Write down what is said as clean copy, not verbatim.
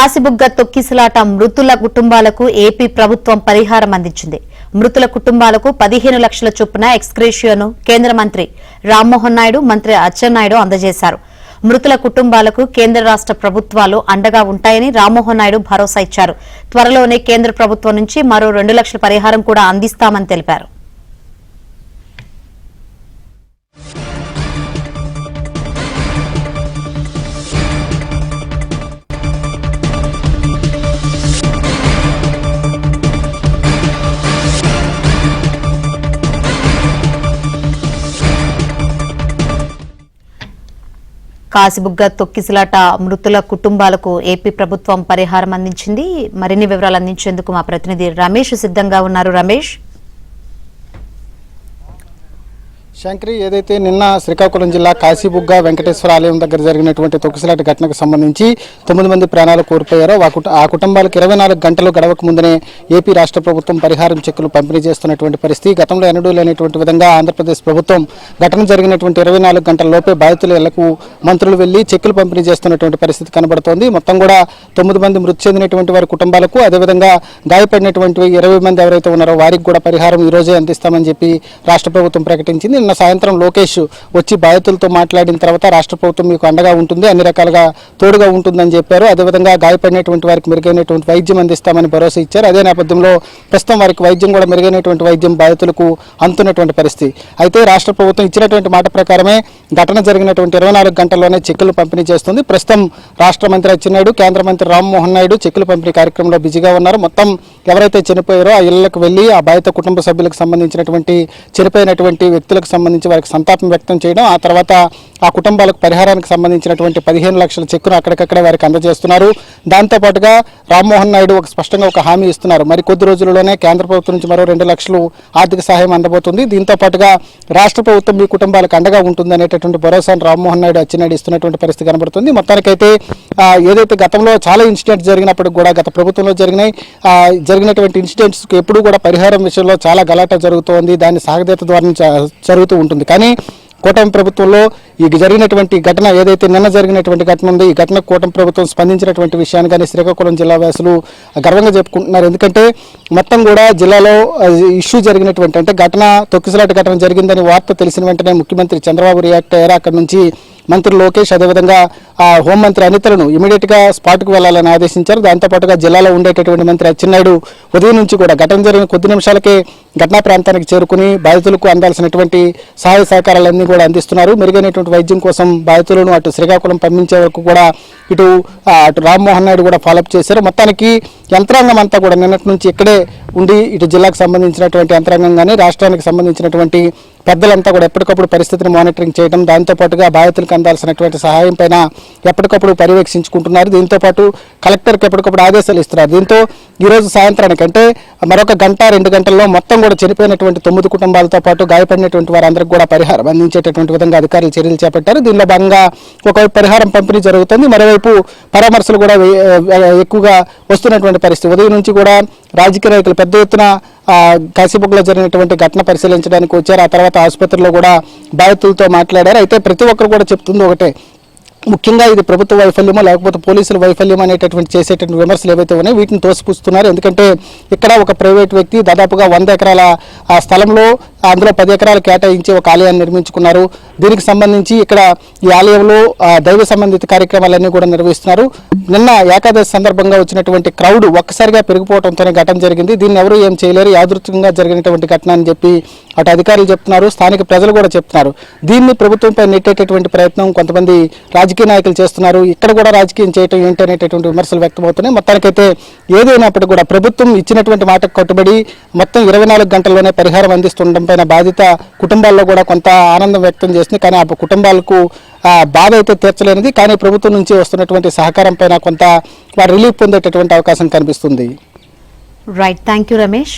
కాసిబుగ్గ తొక్కిసలాట మృతుల కుటుంబాలకు ఏపీ ప్రభుత్వం పరిహారం అందించింది. మృతుల కుటుంబాలకు 15 లక్షల చొప్పున ఎక్స్గ్రేషియోను కేంద్ర మంత్రి రామ్మోహన్ నాయుడు, మంత్రి అచ్చెన్నాయుడు అందజేశారు. మృతుల కుటుంబాలకు కేంద్ర రాష్ట ప్రభుత్వాలు అండగా ఉంటాయని రామ్మోహన్ నాయుడు భరోసా ఇచ్చారు. త్వరలోనే కేంద్ర ప్రభుత్వం నుంచి మరో 2 లక్షల పరిహారం కూడా అందిస్తామని తెలిపారు. కాసిబుగ్గ తొక్కిసలాట మృతుల కుటుంబాలకు ఏపీ ప్రభుత్వం పరిహారం అందించింది. మరిన్ని వివరాలు అందించేందుకు మా ప్రతినిధి రమేష్ సిద్ధంగా ఉన్నారు. రమేష్, శంకరి, ఏదైతే నిన్న శ్రీకాకుళం జిల్లా కాసిబుగ్గ వెంకటేశ్వర ఆలయం దగ్గర జరిగినటువంటి తొక్కిసలాట ఘటనకు సంబంధించి 9 మంది ప్రాణాలు కోల్పోయారో ఆ కుటుంబాలకు 24 గంటలు గడవక ముందునే ఏపీ రాష్ట్ర ప్రభుత్వం పరిహారం చెక్కులు పంపిణీ చేస్తున్నటువంటి పరిస్థితి. గతంలో ఎన్నడూ లేనటువంటి విధంగా ఆంధ్రప్రదేశ్ ప్రభుత్వం ఘటన జరిగినటువంటి 24 గంటల లోపే బాధితుల ఇళ్లకు మంత్రులు వెళ్లి చెక్కులు పంపిణీ చేస్తున్నటువంటి పరిస్థితి కనబడుతోంది. మొత్తం కూడా 9 మంది మృతి చెందినటువంటి వారి కుటుంబాలకు, అదేవిధంగా గాయపడినటువంటి 20 మంది ఎవరైతే ఉన్నారో వారికి కూడా పరిహారం ఈ రోజే అందిస్తామని చెప్పి రాష్ట్ర ప్రభుత్వం ప్రకటించింది. నిన్న సాయంత్రం లోకేష్ వచ్చి బాధితులతో మాట్లాడిన తర్వాత రాష్ట్ర ప్రభుత్వం మీకు అండగా ఉంటుంది, అన్ని రకాలుగా తోడుగా ఉంటుందని చెప్పారు. అదేవిధంగా గాయపడినటువంటి వారికి మెరుగైనటువంటి వైద్యం అందిస్తామని భరోసా ఇచ్చారు. అదే నేపథ్యంలో ప్రస్తుతం వారికి వైద్యం కూడా మెరుగైనటువంటి వైద్యం బాధితులకు అందుతున్నటువంటి పరిస్థితి. అయితే రాష్ట్ర ప్రభుత్వం ఇచ్చినటువంటి మాట ప్రకారమే ఘటన జరిగినటువంటి 24 గంటల్లోనే చెక్కులు పంపిణీ చేస్తుంది. ప్రస్తుతం రాష్ట్ర మంత్రి అచ్చెన్నాయుడు, కేంద్ర మంత్రి రామ్మోహన్ నాయుడు చెక్కులు పంపిణీ కార్యక్రమంలో బిజీగా ఉన్నారు. మొత్తం ఎవరైతే చనిపోయారో ఆ ఇళ్లకు వెళ్లి ఆ బాధిత కుటుంబ సభ్యులకు సంబంధించినటువంటి చనిపోయినటువంటి వ్యక్తులకు సంబంధించి వారికి సంతాపం వ్యక్తం చేయడం, ఆ తర్వాత ఆ కుటుంబాలకు పరిహారానికి సంబంధించినటువంటి 15 లక్షల చెక్కును అక్కడికక్కడే వారికి అందజేస్తున్నారు. దాంతోపాటుగా రామ్మోహన్ నాయుడు స్పష్టంగా ఒక హామీ ఇస్తున్నారు. మరి కొద్ది రోజుల్లోనే కేంద్ర ప్రభుత్వం నుంచి మరో 2 లక్షలు ఆర్థిక సహాయం అందబోతుంది. దీంతో పాటుగా రాష్ట్ర ప్రభుత్వం మీ కుటుంబాలకు అండగా ఉంటుంది అనేటటువంటి భరోసాను రామ్మోహన్ నాయుడు అచ్చెన్నాయుడు ఇస్తున్నటువంటి పరిస్థితి కనబడుతుంది. మొత్తానికైతే ఏదైతే గతంలో చాలా ఇన్సిడెంట్స్ జరిగినప్పటికి కూడా గత ప్రభుత్వంలో జరిగినటువంటి ఇన్సిడెంట్స్కి ఎప్పుడూ కూడా పరిహారం విషయంలో చాలా గలాట జరుగుతోంది. దాన్ని సాగదీత ద్వారా జరుగుతూ ఉంటుంది. కానీ కూటమి ప్రభుత్వంలో ఈ జరిగినటువంటి ఘటన, ఏదైతే నిన్న జరిగినటువంటి ఘటన ఉంది, ఈ ఘటన కూటమి ప్రభుత్వం స్పందించినటువంటి విషయాన్ని కానీ శ్రీకాకుళం జిల్లా వాసులు గర్వంగా చెప్పుకుంటున్నారు. ఎందుకంటే మొత్తం కూడా జిల్లాలో ఇష్యూ జరిగినటువంటి, అంటే తొక్కిసలాట ఘటన జరిగిందని వార్త తెలిసిన వెంటనే ముఖ్యమంత్రి చంద్రబాబు రియాక్ట్ అయ్యారు. అక్కడి నుంచి మంత్రి లోకేష్, అదేవిధంగా హోంమంత్రి అనితలను ఇమీడియట్గా స్పాట్కు వెళ్లాలని ఆదేశించారు. దాంతోపాటుగా జిల్లాలో ఉండేటటువంటి మంత్రి అచ్చెన్నాయుడు ఉదయం నుంచి కూడా ఘటన జరిగిన కొద్ది నిమిషాలకే ఘటనా ప్రాంతానికి చేరుకుని బాధితులకు అందాల్సినటువంటి సహాయ సహకారాలన్నీ కూడా అందిస్తున్నారు. మెరుగైనటువంటి వైద్యం కోసం బాధితులను అటు శ్రీకాకుళం పంపించే వరకు కూడా అటు రామ్మోహన్ నాయుడు కూడా ఫాలోఅప్ చేశారు. మొత్తానికి యంత్రాంగం అంతా కూడా నిన్నటి నుంచి ఇక్కడే ఉండి ఇటు జిల్లాకు సంబంధించినటువంటి యంత్రాంగం కానీ రాష్ట్రానికి సంబంధించినటువంటి పెద్దలంతా కూడా ఎప్పటికప్పుడు పరిస్థితిని మానిటరింగ్ చేయడం, దాంతోపాటుగా బాధితులకు అందాల్సినటువంటి సహాయం పైన ఎప్పటికప్పుడు పర్యవేక్షించుకుంటున్నారు. దీంతోపాటు కలెక్టర్కి ఎప్పటికప్పుడు ఆదేశాలు ఇస్తున్నారు. దీంతో ఈరోజు సాయంత్రానికి, అంటే మరొక 1-2 గంటల్లో మొత్తం కూడా చనిపోయినటువంటి 9 కుటుంబాలతో పాటు గాయపడినటువంటి వారందరికీ కూడా పరిహారం అందించేటటువంటి విధంగా అధికారులు చర్యలు చేపట్టారు. దీనిలో భాగంగా ఒకవైపు పరిహారం పంపిణీ జరుగుతుంది, మరోవైపు పరామర్శలు కూడా ఎక్కువగా వస్తున్నటువంటి పరిస్థితి. ఉదయం నుంచి కూడా రాజకీయ నాయకులు పెద్ద ఎత్తున కాసిబుగ్గలో జరిగినటువంటి ఘటన పరిశీలించడానికి వచ్చారు. ఆ తర్వాత ఆసుపత్రిలో కూడా బాధితులతో మాట్లాడారు. అయితే ప్రతి ఒక్కరు కూడా చెప్తుంది ఒకటే, ముఖ్యంగా ఇది ప్రభుత్వ వైఫల్యమో లేకపోతే పోలీసుల వైఫల్యం అనేటటువంటి చేసేటువంటి విమర్శలు ఏవైతే ఉన్నాయో వీటిని తోసిపుస్తున్నారు. ఎందుకంటే ఇక్కడ ఒక ప్రైవేట్ వ్యక్తి దాదాపుగా 100 ఎకరాల స్థలంలో అందులో 10 ఎకరాలు కేటాయించి ఒక ఆలయాన్ని నిర్మించుకున్నారు. దీనికి సంబంధించి ఇక్కడ ఈ ఆలయంలో దైవ సంబంధిత కార్యక్రమాలన్నీ కూడా నిర్వహిస్తున్నారు. నిన్న ఏకాదశి సందర్భంగా వచ్చినటువంటి క్రౌడ్ ఒక్కసారిగా పెరిగిపోవడంతోనే ఘటన జరిగింది. దీన్ని ఎవరు ఏం చేయలేరు, యాదృచ్ఛికంగా జరిగినటువంటి ఘటన అని చెప్పి అటు అధికారులు చెప్తున్నారు, స్థానిక ప్రజలు కూడా చెప్తున్నారు. దీన్ని ప్రభుత్వంపై నెట్టేటటువంటి ప్రయత్నం కొంతమంది రాజకీయ నాయకులు చేస్తున్నారు. ఇక్కడ కూడా రాజకీయం చేయటం ఏంటనేటటువంటి విమర్శలు వ్యక్తమవుతున్నాయి. మొత్తానికైతే ఏదైనప్పటికీ కూడా ప్రభుత్వం ఇచ్చినటువంటి మాటకు కట్టుబడి మొత్తం 24 గంటల్లోనే పరిహారం అందిస్తుండడం పైన బాధిత కుటుంబాల్లో కూడా కొంత ఆనందం వ్యక్తం చేస్తుంది. కానీ ఆ కుటుంబాలకు బాధ అయితే తీర్చలేనిది. కానీ ప్రభుత్వం నుంచి వస్తున్నటువంటి సహకారం పైన కొంత వారు రిలీఫ్ పొందేటటువంటి అవకాశం కనిపిస్తుంది. Right, thank you Ramesh.